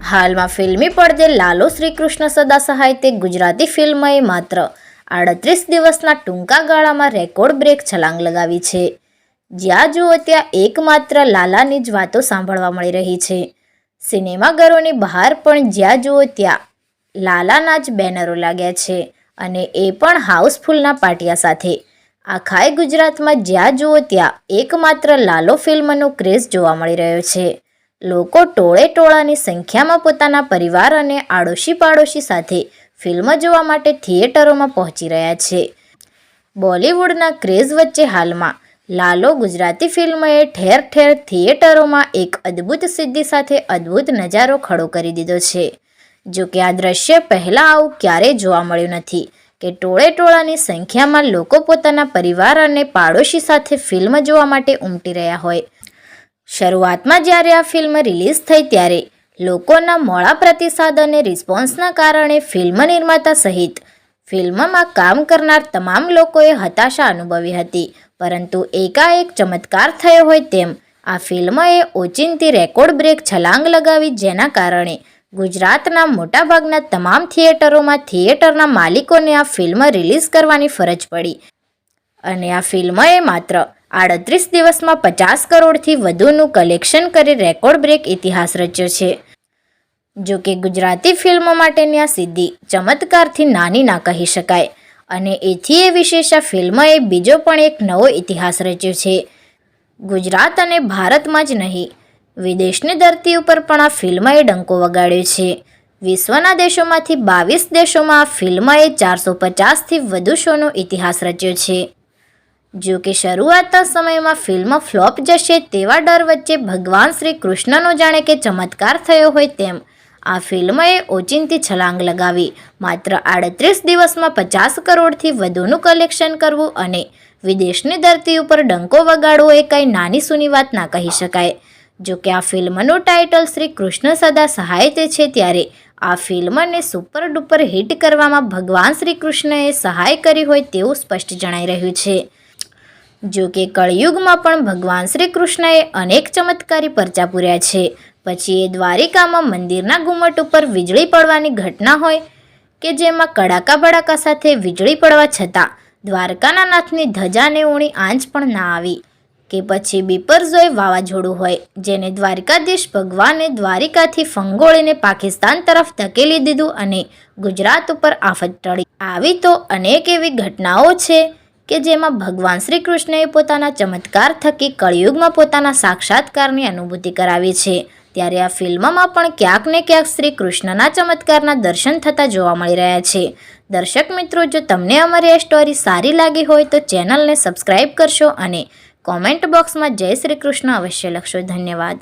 હાલમાં ફિલ્મી પડદે લાલો શ્રીકૃષ્ણ સદા સહાય તે ગુજરાતી ફિલ્મએ માત્ર 38 દિવસના ટૂંકા ગાળામાં રેકોર્ડ બ્રેક છલાંગ લગાવી છે. જ્યાં જુઓ ત્યાં એકમાત્ર લાલાની જ વાતો સાંભળવા મળી રહી છે. સિનેમાઘરોની બહાર પણ જ્યાં જુઓ ત્યાં લાલાના જ બેનરો લાગ્યા છે અને એ પણ હાઉસફુલના પાટિયા સાથે. આખાય ગુજરાતમાં જ્યાં જુઓ ત્યાં એકમાત્ર લાલો ફિલ્મનો ક્રેઝ જોવા મળી રહ્યો છે. લોકો ટોળે ટોળાની સંખ્યામાં પોતાના પરિવાર અને આડોશી પાડોશી સાથે ફિલ્મ જોવા માટે થિયેટરોમાં પહોંચી રહ્યા છે. બોલિવૂડના ક્રેઝ વચ્ચે હાલમાં લાલો ગુજરાતી ફિલ્મએ ઠેર ઠેર થિયેટરોમાં એક અદ્ભુત સિદ્ધિ સાથે અદ્ભુત નજારો ખડો કરી દીધો છે. જો કે આ દ્રશ્ય પહેલાં આવું ક્યારેય જોવા મળ્યું નથી કે ટોળે ટોળાની સંખ્યામાં લોકો પોતાના પરિવાર અને પાડોશી સાથે ફિલ્મ જોવા માટે ઉમટી રહ્યા હોય. શરૂઆતમાં જ્યારે આ ફિલ્મ રિલીઝ થઈ ત્યારે લોકોના મોડા પ્રતિસાદ અને રિસ્પોન્સના કારણે ફિલ્મ નિર્માતા સહિત ફિલ્મમાં કામ કરનાર તમામ લોકોએ હતાશા અનુભવી હતી. પરંતુ એકાએક ચમત્કાર થયો હોય તેમ આ ફિલ્મએ ઓચિંતી રેકોર્ડ બ્રેક છલાંગ લગાવી, જેના કારણે ગુજરાતના મોટાભાગના તમામ થિયેટરોમાં થિયેટરના માલિકોને આ ફિલ્મ રિલીઝ કરવાની ફરજ પડી અને આ ફિલ્મએ માત્ર 38 દિવસમાં 50 કરોડથી વધુનું કલેક્શન કરી રેકોર્ડ બ્રેક ઇતિહાસ રચ્યો છે. જો કે ગુજરાતી ફિલ્મ માટેની આ સિદ્ધિ ચમત્કારથી નાની ના કહી શકાય અને એથી એ વિશેષ આ ફિલ્મએ બીજો પણ એક નવો ઇતિહાસ રચ્યો છે. ગુજરાત અને ભારતમાં જ નહીં, વિદેશની ધરતી ઉપર પણ આ ફિલ્મએ ડંકો વગાડ્યો છે. વિશ્વના દેશોમાંથી 22 દેશોમાં આ ફિલ્મએ 450થી વધુ શોનો ઇતિહાસ રચ્યો છે. જો કે શરૂઆતના સમયમાં ફિલ્મ ફ્લોપ જશે તેવા ડર વચ્ચે ભગવાન શ્રી કૃષ્ણનો જાણે કે ચમત્કાર થયો હોય તેમ આ ફિલ્મએ ઓચિંતી છલાંગ લગાવી માત્ર 38 દિવસમાં 50 કરોડથી વધુનું કલેક્શન કરવું અને વિદેશની ધરતી ઉપર ડંકો વગાડવો એ કંઈ નાની સૂની વાત ના કહી શકાય. જો કે આ ફિલ્મનું ટાઇટલ શ્રી કૃષ્ણ સદા સહાય તે છે, ત્યારે આ ફિલ્મને સુપર ડુપર હિટ કરવામાં ભગવાન શ્રી કૃષ્ણએ સહાય કરી હોય તેવું સ્પષ્ટ જણાઈ રહ્યું છે. જો કે કળિયુગમાં પણ ભગવાન શ્રી કૃષ્ણએ અનેક ચમત્કારી પરચા પૂર્યા છે. પછી એ દ્વારિકામાં મંદિરના ઘુમ્મટ ઉપર વીજળી પડવાની ઘટના હોય કે જેમાં કડાકા બડાકા સાથે વીજળી પડવા છતાં દ્વારકાના નાથની ધજાને ઊણી આંચ પણ ના આવી, કે પછી બિપરજોય વાવાઝોડું હોય જેને દ્વારકાધીશ ભગવાને દ્વારિકાથી ફંગોળીને પાકિસ્તાન તરફ ધકેલી દીધું અને ગુજરાત ઉપર આફત ટળી. આવી તો અનેક એવી ઘટનાઓ છે કે જેમાં ભગવાન શ્રી કૃષ્ણએ પોતાના ચમત્કાર થકી કળિયુગમાં પોતાના સાક્ષાત્કારની અનુભૂતિ કરાવી છે. ત્યારે આ ફિલ્મમાં પણ ક્યાંક ને ક્યાંક શ્રી કૃષ્ણના ચમત્કારના દર્શન થતા જોવા મળી રહ્યા છે. દર્શક મિત્રો, જો તમને અમારી આ સ્ટોરી સારી લાગી હોય તો ચેનલને સબસ્ક્રાઈબ કરશો અને કોમેન્ટ બોક્સમાં જય શ્રી કૃષ્ણ અવશ્ય લખશો. ધન્યવાદ.